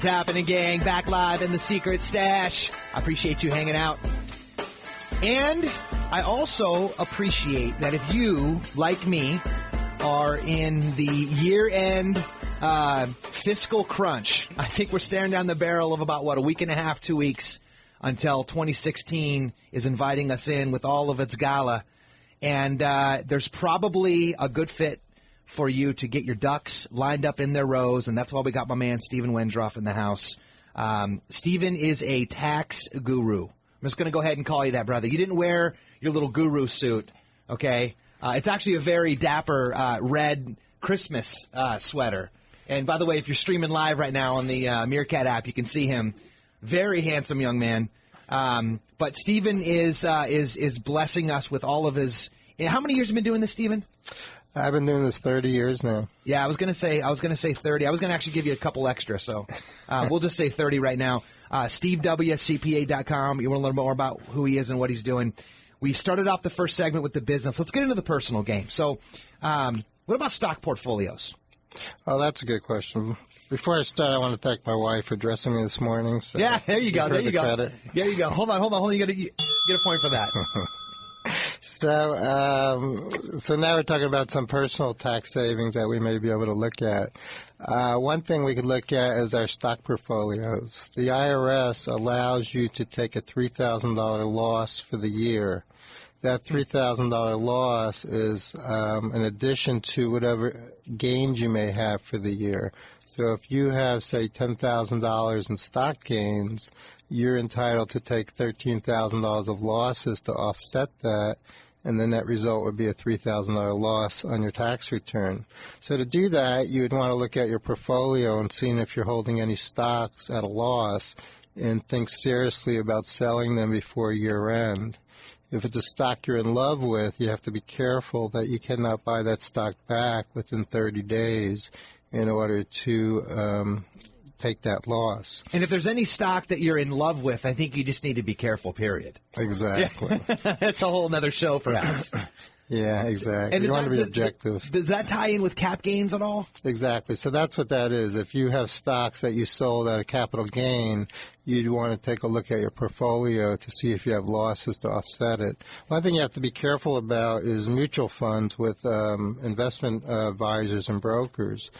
What's happening, gang? Back live in the Secret Stash. I appreciate you hanging out. And I also appreciate that if you, like me, are in the year-end fiscal crunch, I think we're staring down the barrel of about, a week and a half, 2 weeks, until 2016 is inviting us in with all of its gala. And there's probably a good fit for you to get your ducks lined up in their rows, and that's why we got my man Stephen Wendroff in the house. Stephen is a tax guru. I'm just going to go ahead and call you that, brother. You didn't wear your little guru suit, okay? It's actually a very dapper red Christmas sweater. And by the way, if you're streaming live right now on the Meerkat app, you can see him. Very handsome young man. But Stephen is blessing us with all of his. How many years have you been doing this, Stephen? I've been doing this 30 years now. Yeah, I was gonna say 30. I was gonna actually give you a couple extra, so we'll just say 30 right now. SteveWCPA.com. You want to learn more about who he is and what he's doing. We started off the first segment with the business. Let's get into the personal game. So, what about stock portfolios? Oh, that's a good question. Before I start, I want to thank my wife for dressing me this morning. So yeah, there you go. There you go. Credit. There you go. Hold on. You got to get a point for that. So now we're talking about some personal tax savings that we may be able to look at. One thing we could look at is our stock portfolios. The IRS allows you to take a $3,000 loss for the year. That $3,000 loss is in addition to whatever gains you may have for the year. So if you have, say, $10,000 in stock gains, you're entitled to take $13,000 of losses to offset that, and the net result would be a $3,000 loss on your tax return. So to do that, you would want to look at your portfolio and see if you're holding any stocks at a loss and think seriously about selling them before year end. If it's a stock you're in love with, you have to be careful that you cannot buy that stock back within 30 days in order to take that loss. And if there's any stock that you're in love with, I think you just need to be careful, period. Exactly. That's a whole other show, perhaps. Yeah, exactly. And you want to be objective. Does that tie in with cap gains at all? Exactly. So that's what that is. If you have stocks that you sold at a capital gain, you'd want to take a look at your portfolio to see if you have losses to offset it. One thing you have to be careful about is mutual funds with investment advisors and brokers.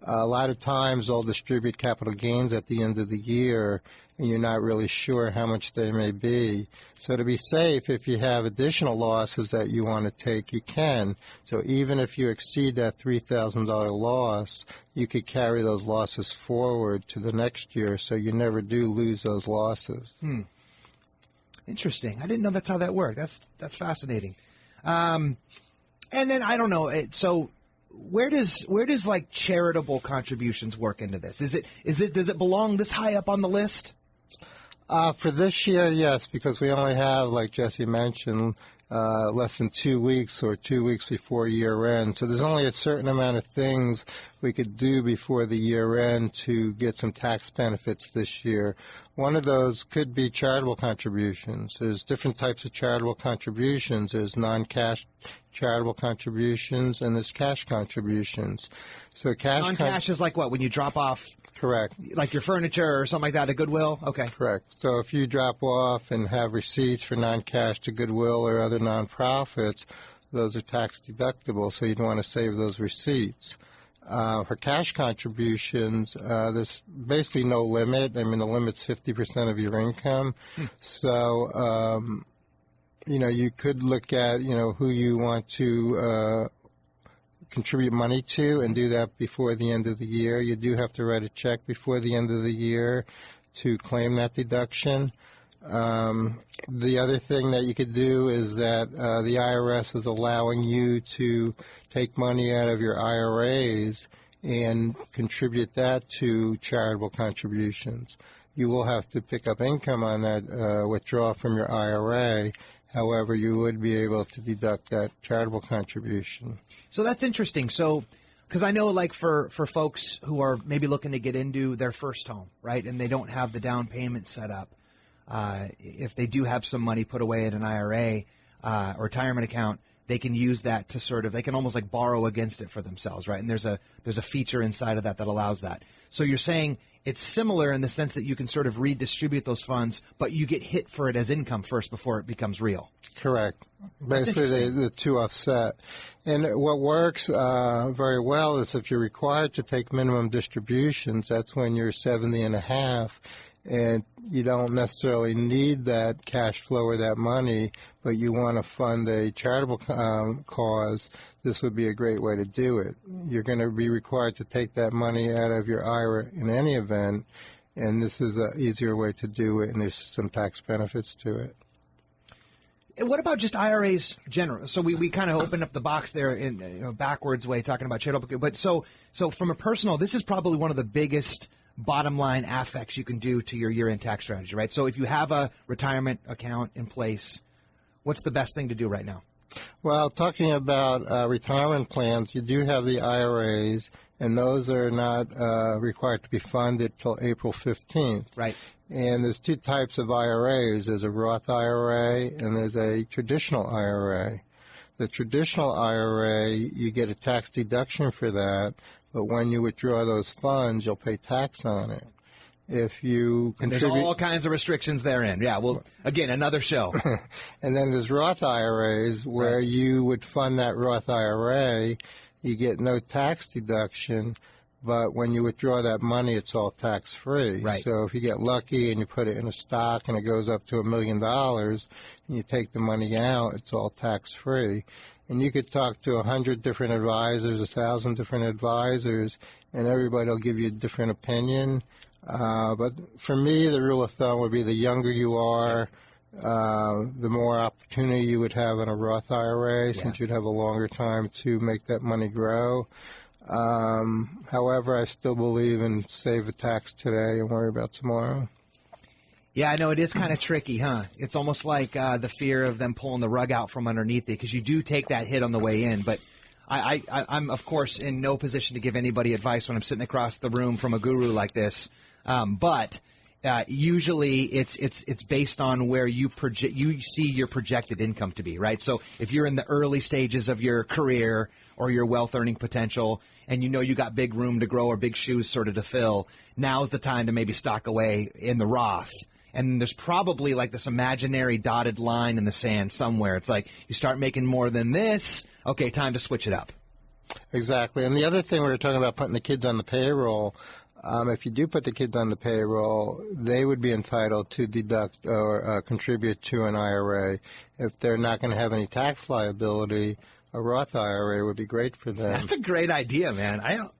A lot of times they'll distribute capital gains at the end of the year, and you're not really sure how much they may be. So to be safe, if you have additional losses that you want to take, you can. So even if you exceed that $3,000 loss, you could carry those losses forward to the next year, so you never do lose those losses. Interesting. I didn't know that's how that worked. That's fascinating. And then I don't know. So where does like charitable contributions work into this? Does it belong this high up on the list? For this year, yes, because we only have, like Jesse mentioned, less than 2 weeks or 2 weeks before year end. So there's only a certain amount of things we could do before the year end to get some tax benefits this year. One of those could be charitable contributions. There's different types of charitable contributions. There's non-cash charitable contributions and there's cash contributions. So non-cash is like what? When you drop off? Correct. Like your furniture or something like that at Goodwill? Okay. Correct. So if you drop off and have receipts for non-cash to Goodwill or other nonprofits, those are tax deductible, so you'd want to save those receipts. For cash contributions, there's basically no limit. I mean, the limit's 50% of your income. So, you could look at, who you want to contribute money to and do that before the end of the year. You do have to write a check before the end of the year to claim that deduction. The other thing that you could do is that the IRS is allowing you to take money out of your IRAs and contribute that to charitable contributions. You will have to pick up income on that withdrawal from your IRA. However, you would be able to deduct that charitable contribution. So that's interesting. So, because I know, like, for folks who are maybe looking to get into their first home, right, and they don't have the down payment set up, if they do have some money put away in an IRA or retirement account, they can use that to they can almost like borrow against it for themselves, right? And there's a feature inside of that allows that. So you're saying it's similar in the sense that you can sort of redistribute those funds, but you get hit for it as income first before it becomes real. Correct. Basically, the two offset. And what works very well is if you're required to take minimum distributions, that's when you're 70 and a half, and you don't necessarily need that cash flow or that money, but you want to fund a charitable cause. This would be a great way to do it. You're going to be required to take that money out of your IRA in any event, and this is an easier way to do it, and there's some tax benefits to it. What about just IRAs general? So we kind of opened up the box there in backwards way, talking about charitable. But so from a personal, this is probably one of the biggest bottom line affects you can do to your year-end tax strategy, right? So if you have a retirement account in place, what's the best thing to do right now? Well, talking about retirement plans, you do have the IRAs, and those are not required to be funded till April 15th. Right. And there's two types of IRAs. There's a Roth IRA and there's a traditional IRA. The traditional IRA, you get a tax deduction for that, but when you withdraw those funds, you'll pay tax on it. If you contribute, there's all kinds of restrictions therein. Yeah, well, again, another show. And then there's Roth IRAs where Right. you would fund that Roth IRA, you get no tax deduction, but when you withdraw that money, it's all tax-free. Right. So if you get lucky and you put it in a stock and it goes up to $1 million and you take the money out, it's all tax-free. And you could talk to 100 different advisors, 1,000 different advisors, and everybody will give you a different opinion. But for me, the rule of thumb would be the younger you are, the more opportunity you would have in a Roth IRA, since you'd have a longer time to make that money grow. However, I still believe in save the tax today and worry about tomorrow. Yeah, I know it is kind of tricky, huh? It's almost like the fear of them pulling the rug out from underneath it, because you do take that hit on the way in. But I'm, of course, in no position to give anybody advice when I'm sitting across the room from a guru like this. But usually it's based on where you see your projected income to be, right? So if you're in the early stages of your career or your wealth earning potential, and you know you got big room to grow or big shoes sort of to fill, now's the time to maybe stock away in the Roth. And there's probably like this imaginary dotted line in the sand somewhere. It's like you start making more than this, okay, time to switch it up. Exactly. And the other thing we were talking about, putting the kids on the payroll, if you do put the kids on the payroll, they would be entitled to deduct or contribute to an IRA. If they're not going to have any tax liability, a Roth IRA would be great for them. That's a great idea, man. I haven't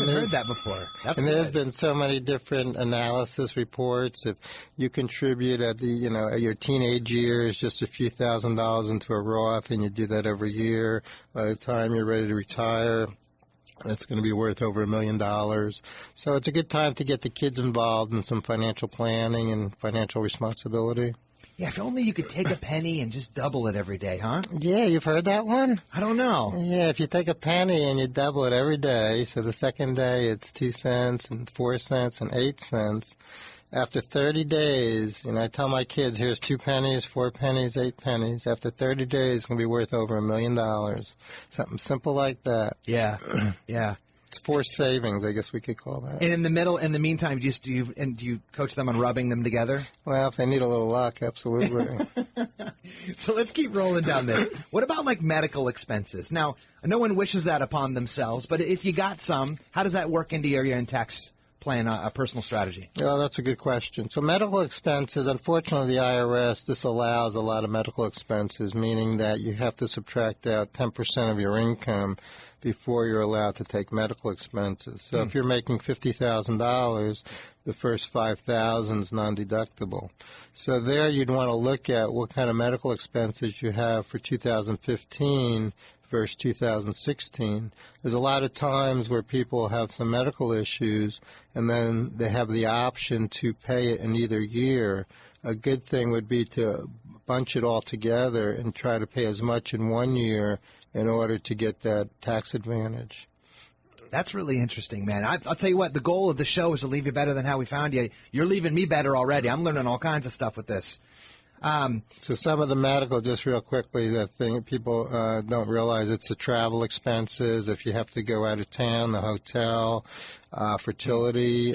heard that before. And there's been so many different analysis reports. If you contribute at your teenage years, just a few $1,000s into a Roth, and you do that every year, by the time you're ready to retire, that's going to be worth over $1 million. So it's a good time to get the kids involved in some financial planning and financial responsibility. Yeah, if only you could take a penny and just double it every day, huh? Yeah, you've heard that one? I don't know. Yeah, if you take a penny and you double it every day, so the second day it's 2 cents and 4 cents and 8 cents. After 30 days, I tell my kids, here's 2 pennies, 4 pennies, 8 pennies. After 30 days, it's going to be worth over $1 million. Something simple like that. Yeah, yeah. It's forced savings, I guess we could call that. And in the meantime, do you coach them on rubbing them together? Well, if they need a little luck, absolutely. So let's keep rolling down this. What about like medical expenses? Now, no one wishes that upon themselves, but if you got some, how does that work into your year-end tax plan, a personal strategy? Well, that's a good question. So medical expenses, unfortunately, the IRS disallows a lot of medical expenses, meaning that you have to subtract out 10% of your income before you're allowed to take medical expenses. So if you're making $50,000, the first $5,000 is non-deductible. So there you'd want to look at what kind of medical expenses you have for 2015 versus 2016. There's a lot of times where people have some medical issues and then they have the option to pay it in either year. A good thing would be to bunch it all together and try to pay as much in one year in order to get that tax advantage. That's really interesting, man. I'll tell you what, the goal of the show is to leave you better than how we found you. You're leaving me better already. I'm learning all kinds of stuff with this. So some of the medical, just real quickly, the thing people don't realize, it's the travel expenses. If you have to go out of town, the hotel, fertility,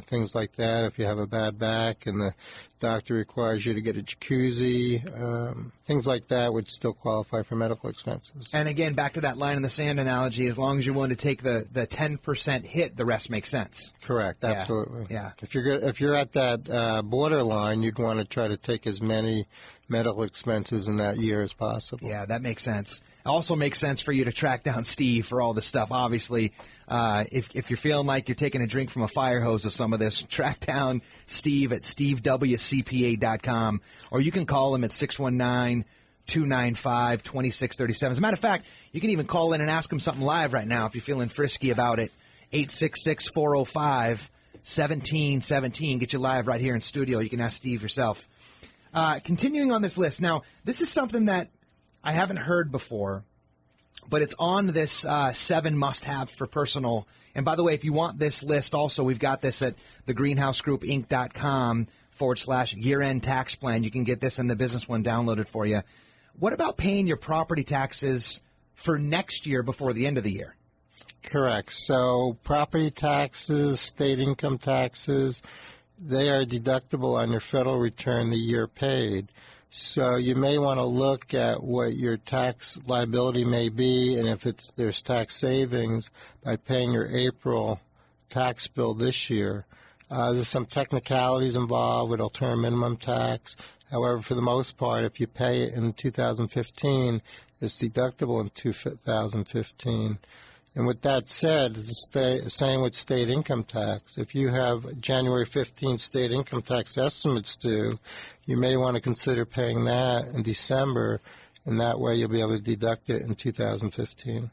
things like that. If you have a bad back and the doctor requires you to get a jacuzzi, things like that would still qualify for medical expenses. And again, back to that line in the sand analogy, as long as you're willing to take the 10% hit, the rest makes sense. Correct, absolutely. Yeah. If you're at that borderline, you'd want to try to take as many medical expenses in that year as possible. Yeah, that makes sense. It also makes sense for you to track down Steve for all this stuff. Obviously, if you're feeling like you're taking a drink from a fire hose of some of this, track down Steve at stevewcpa.com, or you can call him at 619-295-2637. As a matter of fact, you can even call in and ask him something live right now if you're feeling frisky about it. 866-405-1717. Get you live right here in studio. You can ask Steve yourself. Continuing on this list. Now, this is something that I haven't heard before, but it's on this 7 must-have for personal. And by the way, if you want this list also, we've got this at thegreenhousegroupinc.com/year-end tax plan. You can get this and the business one downloaded for you. What about paying your property taxes for next year before the end of the year? Correct. So property taxes, state income taxes, they are deductible on your federal return the year paid. So you may want to look at what your tax liability may be, and if there's tax savings by paying your April tax bill this year. There's some technicalities involved with alternative minimum tax. However, for the most part, if you pay it in 2015, it's deductible in 2015. And with that said, it's the same with state income tax. If you have January 15th state income tax estimates due, you may want to consider paying that in December, and that way you'll be able to deduct it in 2015.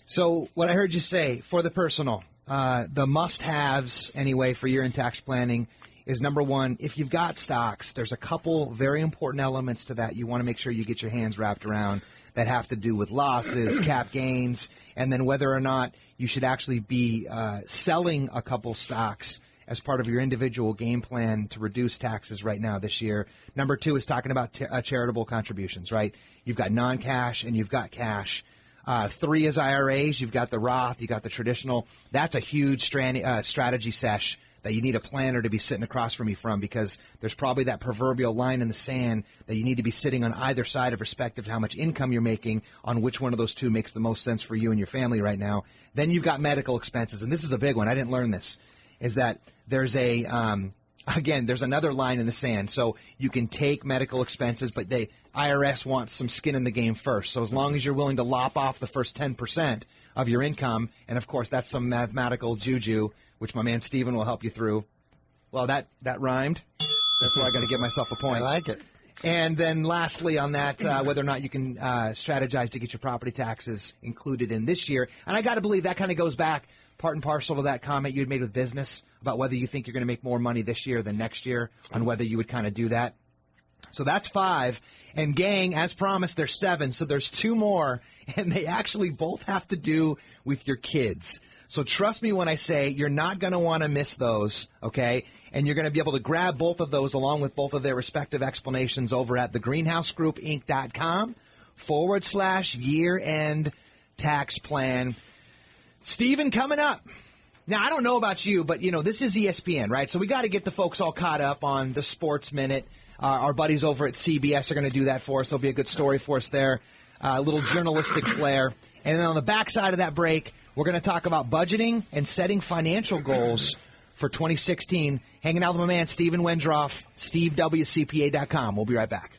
So what I heard you say, for the personal, the must-haves, anyway, for year-end tax planning is, number one, if you've got stocks, there's a couple very important elements to that you want to make sure you get your hands wrapped around that have to do with losses, cap gains, and then whether or not you should actually be selling a couple stocks as part of your individual game plan to reduce taxes right now this year. Number two is talking about charitable contributions, right? You've got non-cash and you've got cash. 3 is IRAs. You've got the Roth. You've got the traditional. That's a huge strategy sesh that you need a planner to be sitting across from you from, because there's probably that proverbial line in the sand that you need to be sitting on either side of respective to how much income you're making on which one of those two makes the most sense for you and your family right now. Then you've got medical expenses, and this is a big one. I didn't learn this, is that there's a again, there's another line in the sand. So you can take medical expenses, but IRS wants some skin in the game first. So as long as you're willing to lop off the first 10% of your income, and of course that's some mathematical juju, which my man Steven will help you through. Well, that rhymed. Therefore, I got to give myself a point. I like it. And then lastly on that, whether or not you can strategize to get your property taxes included in this year. And I got to believe that kind of goes back part and parcel to that comment you had made with business about whether you think you're going to make more money this year than next year, on whether you would kind of do that. So that's 5. And gang, as promised, there's 7. So there's 2 more, and they actually both have to do with your kids. So trust me when I say you're not going to want to miss those, okay? And you're going to be able to grab both of those along with both of their respective explanations over at thegreenhousegroupinc.com/year-end tax plan. Steven, coming up. Now, I don't know about you, but, this is ESPN, right? So we got to get the folks all caught up on the Sports Minute. Our buddies over at CBS are going to do that for us. There'll be a good story for us there, a little journalistic flair. And then on the backside of that break, we're going to talk about budgeting and setting financial goals for 2016. Hanging out with my man, Steven Wendroff, stevewcpa.com. We'll be right back.